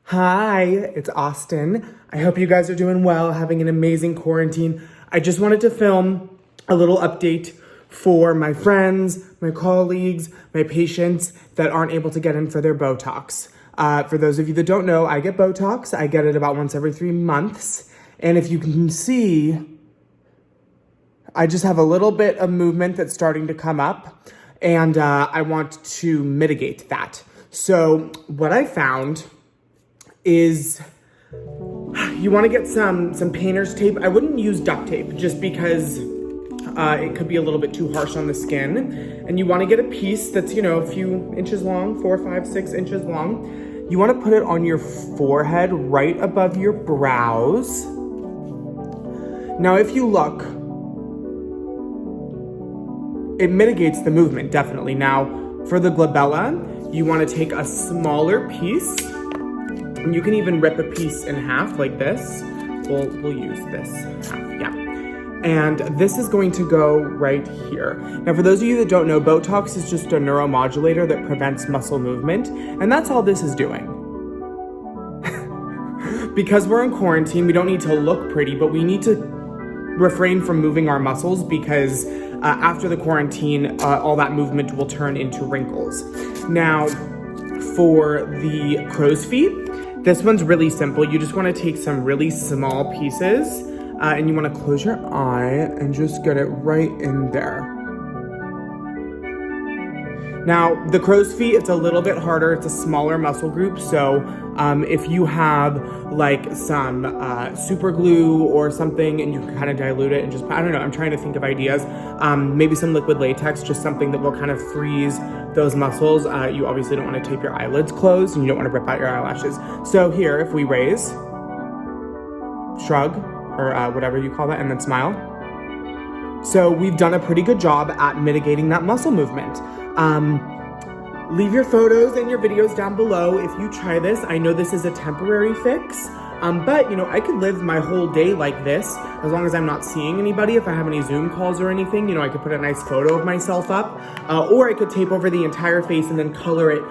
Hi, it's Austin. I hope you guys are doing well, having an amazing quarantine. I just wanted to film a little update for my friends, my colleagues, my patients that aren't able to get in for their Botox. For those of you that don't know, I get Botox. I get it about once every 3 months. And if you can see, I just have a little bit of movement that's starting to come up, and I want to mitigate that. So what I found is you want to get some painter's tape. I wouldn't use duct tape just because it could be a little bit too harsh on the skin. And you want to get a piece that's, a few inches long, 4, 5, 6 inches long. You want to put it on your forehead right above your brows. Now, if you look, it mitigates the movement, definitely. Now, for the glabella, you want to take a smaller piece. And you can even rip a piece in half like this. We'll use this half, yeah. And this is going to go right here. Now, for those of you that don't know, Botox is just a neuromodulator that prevents muscle movement. And that's all this is doing. Because we're in quarantine, we don't need to look pretty, but we need to refrain from moving our muscles because after the quarantine, all that movement will turn into wrinkles. Now, for the crow's feet, this one's really simple. You just want to take some really small pieces and you want to close your eye and just get it right in there. Now, the crow's feet, it's a little bit harder. It's a smaller muscle group. So if you have like some super glue or something and you can kind of dilute it and just, I don't know, I'm trying to think of ideas. Maybe some liquid latex, just something that will kind of freeze those muscles. You obviously don't want to tape your eyelids closed and you don't want to rip out your eyelashes. So here, if we raise, shrug, or whatever you call that, and then smile. So we've done a pretty good job at mitigating that muscle movement. Leave your photos and your videos down below if you try this. I know this is a temporary fix, but I could live my whole day like this as long as I'm not seeing anybody. If I have any Zoom calls or anything, I could put a nice photo of myself up, or I could tape over the entire face and then color it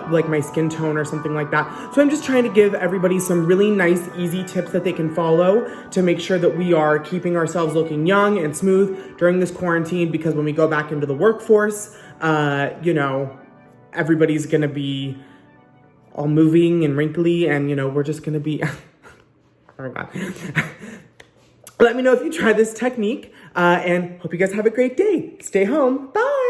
like my skin tone or something like that. So I'm just trying to give everybody some really nice, easy tips that they can follow to make sure that we are keeping ourselves looking young and smooth during this quarantine, because when we go back into the workforce, everybody's gonna be all moving and wrinkly, and we're just gonna be oh my God. Let me know if you try this technique, and hope you guys have a great day. Stay home. Bye.